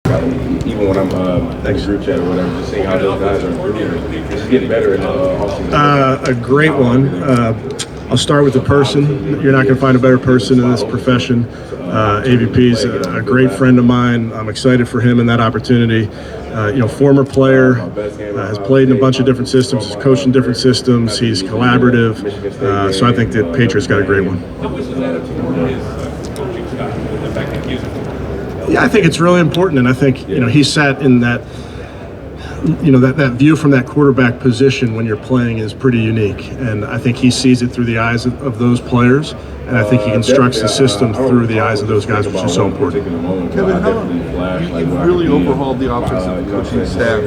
Even when I'm in the group chat or whatever, just seeing how those guys are just getting better in the offseason. A great one. I'll start with the person. You're not going to find a better person in this profession. AVP's a great friend of mine. I'm excited for him and that opportunity. Former player, has played in a bunch of different systems, has coached in different systems. He's collaborative. So I think the Patriots got a great one. Yeah, I think it's really important, and I think he sat in that. That view from that quarterback position when you're playing is pretty unique, and I think he sees it through the eyes of those players, and I think he constructs the system through the eyes of those guys, which is so important. Kevin, you've really overhauled the offensive coaching staff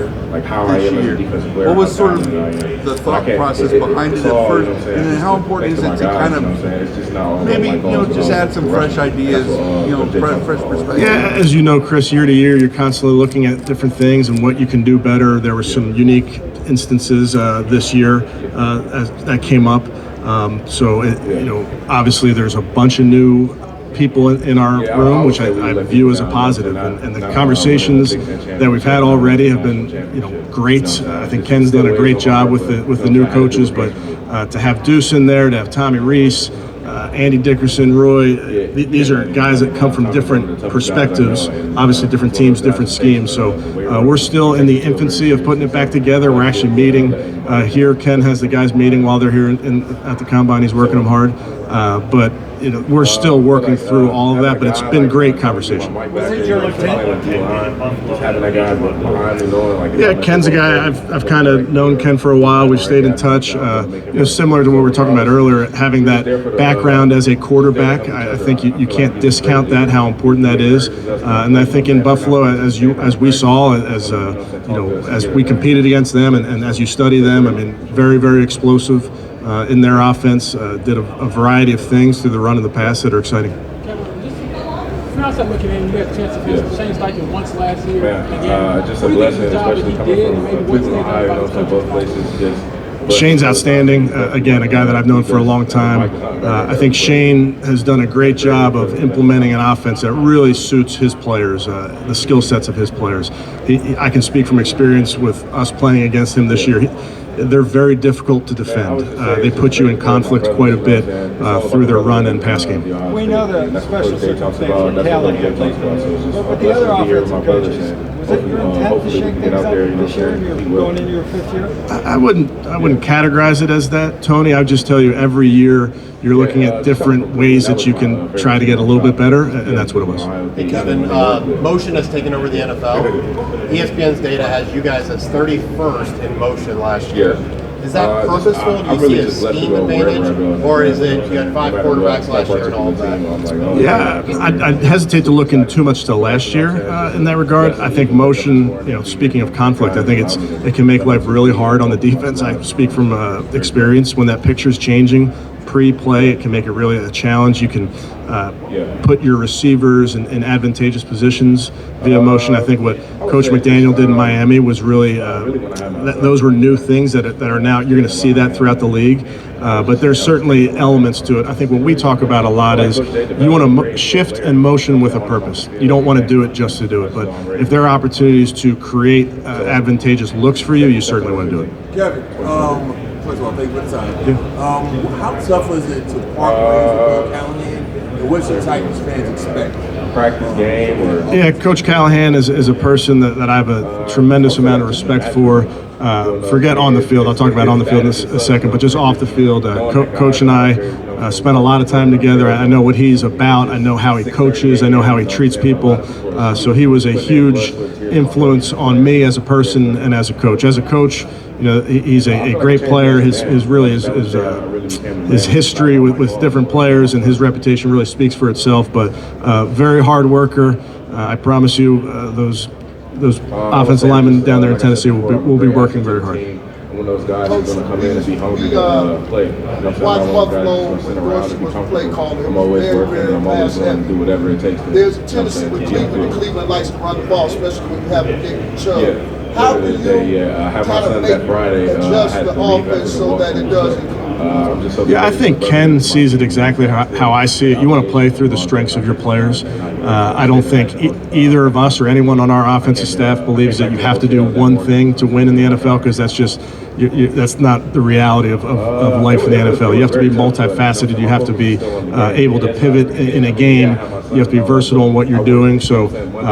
this year. What was sort of the thought process behind it at first, and then how important is it to kind of maybe just add some fresh ideas, fresh perspective? Yeah, as you know, Chris, year to year, you're constantly looking at different things and what you can do better. There were some unique instances this year that came up. Obviously there's a bunch of new people in our room, which I view as a positive. And the conversations that we've had already have been, great. I think Ken's done a great job with the new coaches, but to have Deuce in there, to have Tommy Reese, Andy Dickerson, Roy, these are guys that come from different perspectives, obviously different teams, different schemes. So we're still in the infancy of putting it back together. We're actually meeting here. Ken has the guys meeting while they're here at the Combine. He's working them hard. But we're still working through all of that, but it's been great conversation. Yeah, Ken's a guy, I've kind of known Ken for a while. We've stayed in touch. Similar to what we were talking about earlier, having that background as a quarterback, I think you can't discount that, how important that is. And I think in Buffalo, as we saw, as we competed against them and as you study them, I mean, very, very explosive. In their offense, did a variety of things through the run and the pass that are exciting. Kevin, from outside looking in, you had a chance to face Shane Steichen once last year. Just a blessing, especially coming from Cleveland, Ohio, so both places. Shane's outstanding. Again, a guy that I've known for a long time. I think Shane has done a great job of implementing an offense that really suits his players, the skill sets of his players. I can speak from experience with us playing against him this year. They're very difficult to defend. They put you in conflict quite a bit through their run and pass game. We know the special circumstance with Callahan, but with the other offensive coaches, was it your intent to shake things up this year? You're going into your fifth year? I wouldn't categorize it as that, Tony. I would just tell you every year you're looking at different ways that you can try to get a little bit better, and that's what it was. Hey, Kevin, motion has taken over the NFL. ESPN's data has you guys as 31st in motion last year. Is that purposeful? Do you see a scheme advantage? Or is it you had 5 quarterbacks last year and all of that? Yeah, I'd hesitate to look in too much to last year in that regard. I think motion, speaking of conflict, I think it can make life really hard on the defense. I speak from experience. When that picture's changing pre-play, it can make it really a challenge. You can put your receivers in advantageous positions via motion. I think what Coach McDaniel did in Miami was really those were new things that are now you're going to see that throughout the league. But there's certainly elements to it. I think what we talk about a lot is you want to shift and motion with a purpose. You don't want to do it just to do it. But if there are opportunities to create advantageous looks for you, you certainly want to do it. Kevin, first of all, thank you for the time. Yeah. How tough was it to part ways with Bill Callahan, and what should Titans fans expect? Practice game or? Yeah, Coach Callahan is a person that I have a tremendous amount of respect for. Forget on the field. I'll talk about on the field in a second, but just off the field, Coach and I spent a lot of time together. I know what he's about. I know how he coaches. I know how he treats people. So he was a huge influence on me as a person and as a coach. As a coach, he's a great player. His history with different players and his reputation really speaks for itself. But very hard worker. I promise you, those offensive linemen down there in Tennessee will be working very hard. When those guys are going to come in and be hungry to play. Watch Buffalo when Dorsey was play calling. I'm always working and I'm always going to do whatever it takes. There's a tendency with Cleveland likes to run the ball, especially when you have a big Chubb. How do you kind of make adjust the offense so that it doesn't? Yeah, I think Ken sees it exactly how I see it. You want to play through the strengths of your players. I don't think either of us or anyone on our offensive staff believes that you have to do one thing to win in the NFL, because that's just that's not the reality of life in the NFL. You have to be multifaceted. You have to be able to pivot in a game. You have to be versatile in what you're doing. So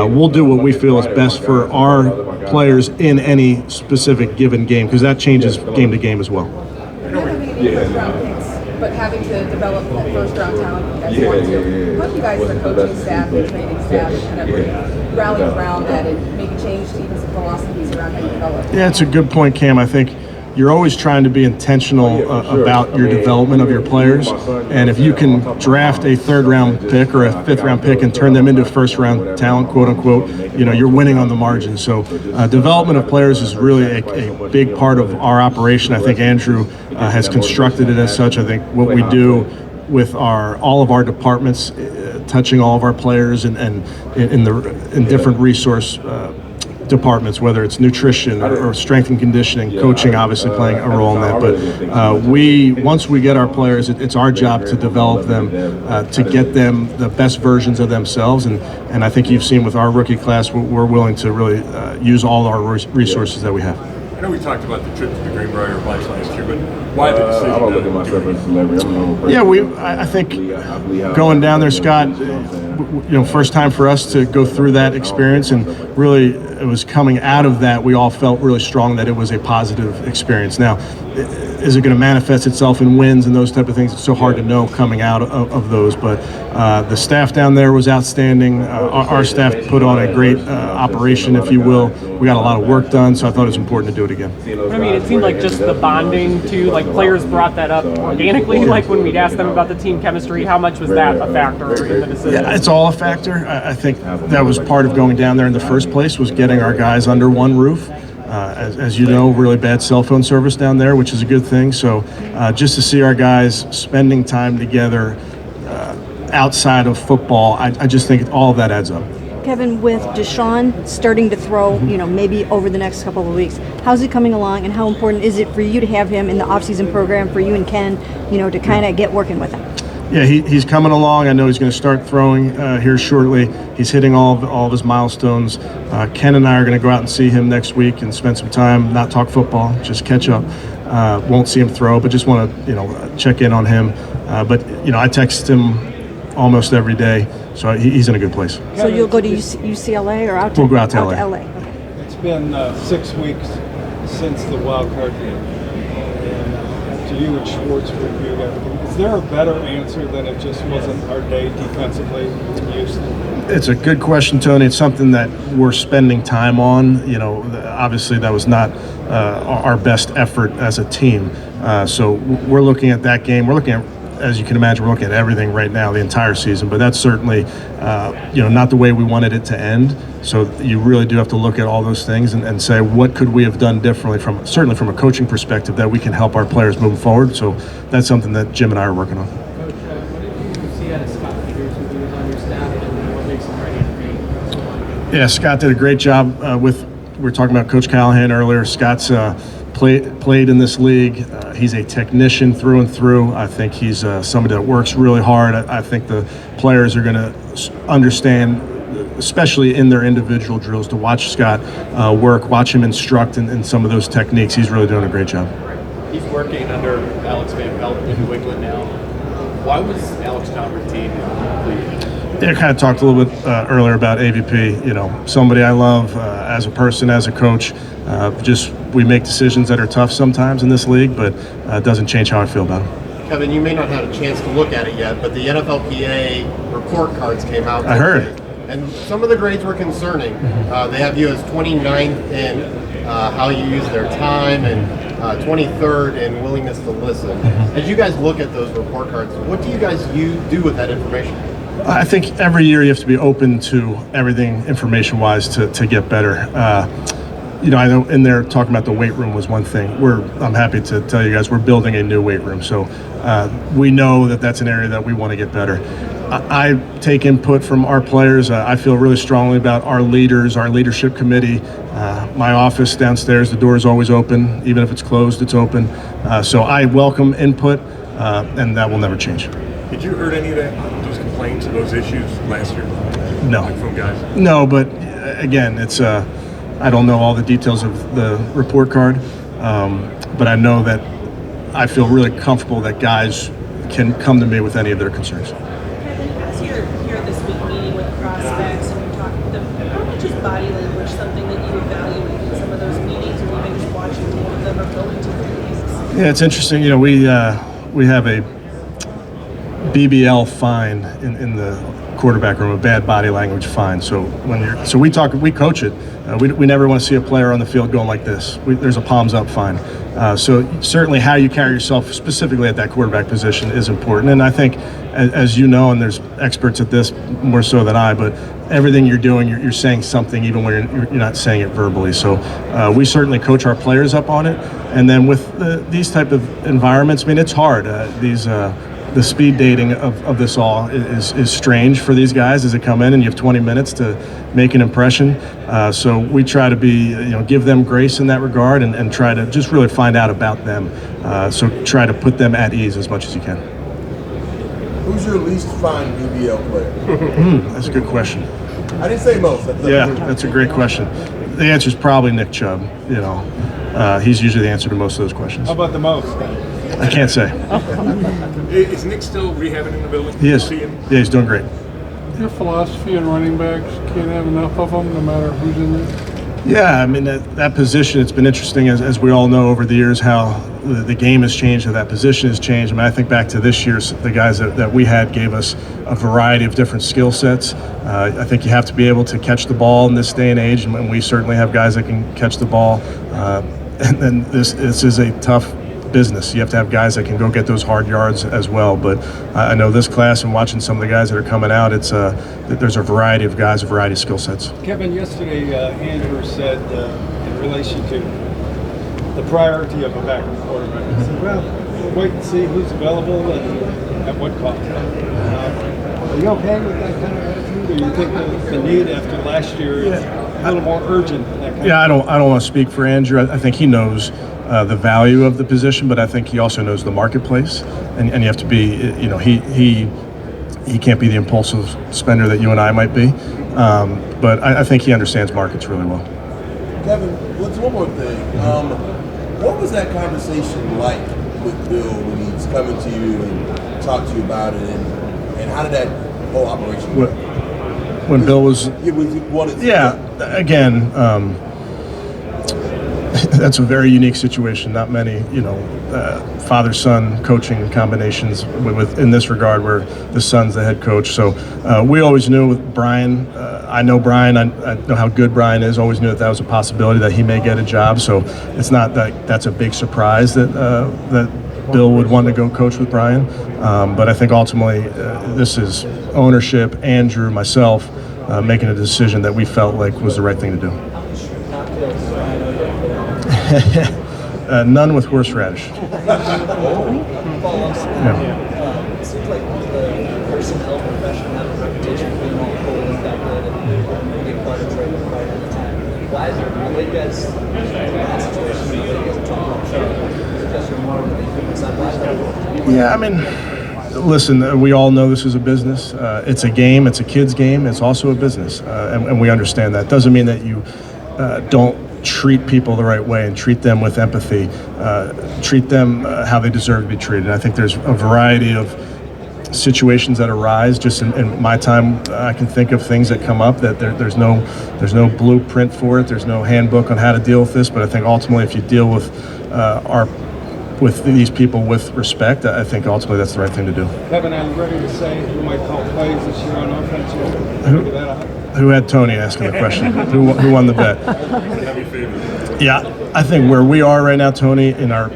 we'll do what we feel is best for our players in any specific given game, because that changes game to game as well. Not having any first round picks, but having to develop that first round talent you guys want to. How do you guys, as a coaching staff and training staff, kind of rally around that and maybe change even some philosophies around how you develop? Yeah, it's a good point, Cam. I think you're always trying to be intentional about your development of your players, and if you can draft a third-round pick or a fifth-round pick and turn them into first-round talent, quote-unquote, you're winning on the margin. So development of players is really a big part of our operation. I think Andrew has constructed it as such. I think what we do with all of our departments, touching all of our players and in different resource departments, whether it's nutrition or strength and conditioning, coaching obviously playing a role in that. But once we get our players, it's our job to develop them, to get them the best versions of themselves. And I think you've seen with our rookie class, we're willing to really use all our resources that we have. I know we talked about the trip to the Greenbrier Bikes last year, but why the decision? I don't look at myself as a celebrity. Yeah, I think going down there, Scott, first time for us to go through that experience, and really it was coming out of that, we all felt really strong that it was a positive experience. Now, is it going to manifest itself in wins and those type of things? It's so hard to know coming out of those, but the staff down there was outstanding. Our staff put on a great operation, if you will. We got a lot of work done, so I thought it was important to do it again. I mean, it seemed like just the bonding too, like players brought that up organically, like when we'd ask them about the team chemistry. How much was that a factor in the decision? Yeah, it's all a factor. I think that was part of going down there in the first place, was getting our guys under one roof. As you know, really bad cell phone service down there, which is a good thing. So just to see our guys spending time together outside of football, I just think all of that adds up. Kevin, with Deshaun starting to throw, maybe over the next couple of weeks, how's he coming along, and how important is it for you to have him in the offseason program, for you and Ken, to kind of get working with him? Yeah, he's coming along. I know he's going to start throwing here shortly. He's hitting all of his milestones. Ken and I are going to go out and see him next week and spend some time, not talk football, just catch up. Won't see him throw, but just want to check in on him. But I text him almost every day, so he's in a good place. So you'll go to UCLA or out to? We'll go out to LA. Okay. It's been 6 weeks since the wild card game. And after you and Schwartz reviewed everything, is there a better answer than it just wasn't our day defensively in Houston? It's a good question, Tony. It's something that we're spending time on. Obviously that was not our best effort as a team. So we're looking at that game. We're looking at, as you can imagine, we're looking at everything right now, the entire season, but that's certainly, not the way we wanted it to end. So you really do have to look at all those things and say, what could we have done differently certainly from a coaching perspective that we can help our players moving forward. So that's something that Jim and I are working on. Yeah, Scott did a great job we were talking about Coach Callahan earlier. Scott's played in this league. He's a technician through and through. I think he's somebody that works really hard. I think the players are going to understand, especially in their individual drills, to watch Scott work, watch him instruct in some of those techniques. He's really doing a great job. He's working under Alex Van Pelt in New England now. Why was Alex John retained in Cleveland? Yeah, I kind of talked a little bit earlier about AVP. Somebody I love as a person, as a coach. We make decisions that are tough sometimes in this league, but it doesn't change how I feel about him. Kevin, you may not have had a chance to look at it yet, but the NFLPA report cards came out today. I heard. And some of the grades were concerning. They have you as 29th in how you use their time and 23rd in willingness to listen. As you guys look at those report cards, what do you guys do with that information? I think every year you have to be open to everything information-wise to get better. I know in there talking about the weight room was one thing. I'm happy to tell you guys we're building a new weight room. So we know that that's an area that we want to get better. I take input from our players. I feel really strongly about our leaders, our leadership committee. My office downstairs, the door is always open. Even if it's closed, it's open. So I welcome input, and that will never change. Did you heard any of those complaints, those issues last year? No. like from guys? No, but again, it's I don't know all the details of the report card, but I know that I feel really comfortable that guys can come to me with any of their concerns. Kevin, as you're here this week meeting with prospects and you're talking to them, how much is body language something that you evaluate in some of those meetings, or even just watching more of them or going to the meetings? Yeah, it's interesting. You know, we have a BBL fine in the quarterback room, a bad body language fine. So we coach it. We never want to see a player on the field going like this. There's a palms up fine. So certainly how you carry yourself specifically at that quarterback position is important. And I think, as you know, and there's experts at this more so than I, but everything you're doing, you're saying something even when you're not saying it verbally. So we certainly coach our players up on it. And then with these type of environments, I mean, it's hard. The speed dating of this all is strange for these guys as they come in and you have 20 minutes to make an impression. So we try to give them grace in that regard and try to just really find out about them. So try to put them at ease as much as you can. Who's your least fine BBL player? That's a good question. I didn't say most. That's a great question. The answer is probably Nick Chubb. He's usually the answer to most of those questions. How about the most? I can't say. Is Nick still rehabbing in the building? He is. Yeah, he's doing great. Your philosophy on running backs, can't have enough of them no matter who's in there? Yeah, I mean, that position, it's been interesting, as we all know over the years, how the game has changed, how that position has changed. I mean, I think back to this year, the guys that we had gave us a variety of different skill sets. I think you have to be able to catch the ball in this day and age, and we certainly have guys that can catch the ball. And then this is a tough business. You have to have guys that can go get those hard yards as well. But I know this class and watching some of the guys that are coming out, there's a variety of guys, a variety of skill sets. Kevin, yesterday Andrew said in relation to the priority of a backup quarterback, he said, well, we'll wait and see who's available and at what cost. Are you okay with that kind of attitude, or you think the need after last year is a little more urgent? I don't want to speak for Andrew. I think he knows the value of the position, but I think he also knows the marketplace, and you have to be, he can't be the impulsive spender that you and I might be, but I think he understands markets really well. Kevin, what's one more thing? What was that conversation like with Bill when he's coming to you and talked to you about it, and how did that whole operation work? When Bill was, again. That's a very unique situation. Not many, father-son coaching combinations in this regard where the son's the head coach. So we always knew with Brian, I know Brian, I know how good Brian is, always knew that was a possibility that he may get a job. So it's not that's a big surprise that Bill would want to go coach with Brian. But I think ultimately this is ownership, Andrew, myself, making a decision that we felt like was the right thing to do. None with horseradish. It seems like the personnel profession have a reputation for being all cold and calculated and being part of trade right at the time. Why is there, when you guys in that situation, when you guys are talking about trade, is it just more of the human side? Yeah, I mean, listen, we all know this is a business. It's a game. It's a kid's game. It's also a business, and we understand that. Doesn't mean that you don't treat people the right way and treat them with empathy, treat them how they deserve to be treated. I think there's a variety of situations that arise. Just in my time, I can think of things that come up that there's no blueprint for it. There's no handbook on how to deal with this. But I think ultimately, if you deal with these people with respect, I think ultimately that's the right thing to do. Kevin, I'm ready to say who might call plays this year on offense. Who had Tony asking the question? who won the bet? Yeah, I think where we are right now, Tony, in our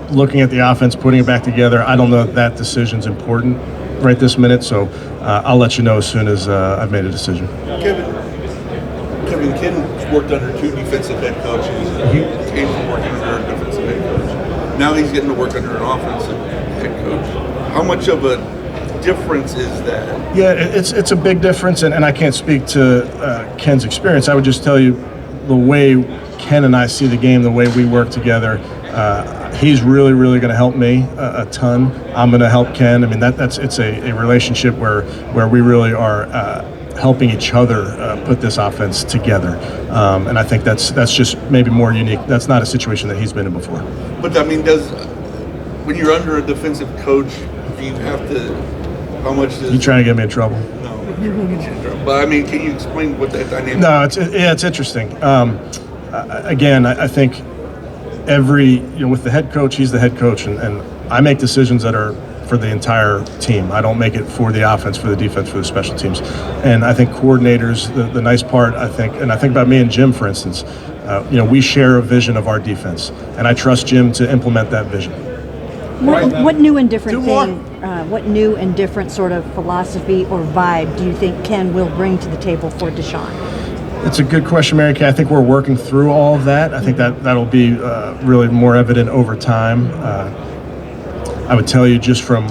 looking at the offense, putting it back together, I don't know if that decision's important right this minute, so I'll let you know as soon as I've made a decision. Kevin, Ken worked under two defensive head coaches. He came from working under a defensive head coach. Now he's getting to work under an offensive head coach. How much of a difference is that? Yeah, it's a big difference, and I can't speak to Ken's experience. I would just tell you the way Ken and I see the game, the way we work together. He's really, really going to help me a ton. I'm going to help Ken. I mean, it's a relationship where we really are helping each other put this offense together. And I think that's just maybe more unique. That's not a situation that he's been in before. But I mean, when you're under a defensive coach, do you have to? How much does? You trying to get me in trouble? No, I'm not trying to get you in trouble. But I mean, can you explain what that dynamic? No, it's interesting. Again, I think with the head coach, he's the head coach, and I make decisions that are for the entire team. I don't make it for the offense, for the defense, for the special teams. And I think coordinators, the nice part, I think about me and Jim, for instance, we share a vision of our defense, and I trust Jim to implement that vision. What new and different what new and different sort of philosophy or vibe do you think Ken will bring to the table for Deshaun? It's a good question, Mary Kay. I think we're working through all of that. I think that'll be really more evident over time. I would tell you just from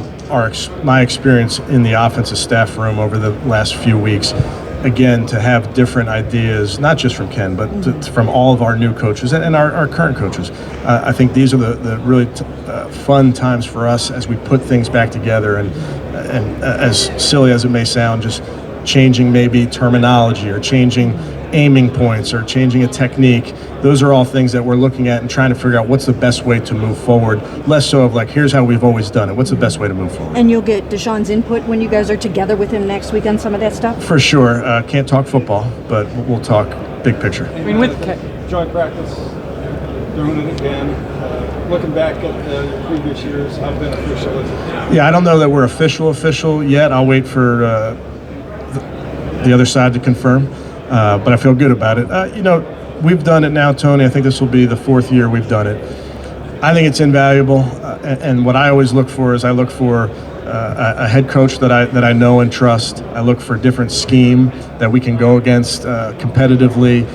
my experience in the offensive staff room over the last few weeks, again, to have different ideas, not just from Ken, but from all of our new coaches and our current coaches. I think these are the really fun times for us as we put things back together. And as silly as it may sound, just changing maybe terminology or changing aiming points or changing a technique. Those are all things that we're looking at and trying to figure out what's the best way to move forward. Less so of like, here's how we've always done it. What's the best way to move forward? And you'll get Deshaun's input when you guys are together with him next week on some of that stuff? For sure. Can't talk football, but we'll talk big picture. I mean, with joint practice, doing it again, looking back at the previous years, how beneficial is it? Yeah, I don't know that we're official yet. I'll wait for the other side to confirm. But I feel good about it. We've done it now, Tony. I think this will be the 4th year we've done it. I think it's invaluable. And what I always look for is I look for a head coach that I know and trust. I look for a different scheme that we can go against competitively.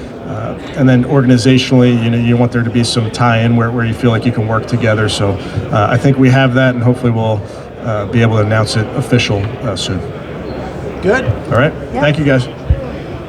And then organizationally, you want there to be some tie-in where you feel like you can work together. So I think we have that, and hopefully we'll be able to announce it official soon. Good. All right. Yeah. Thank you, guys.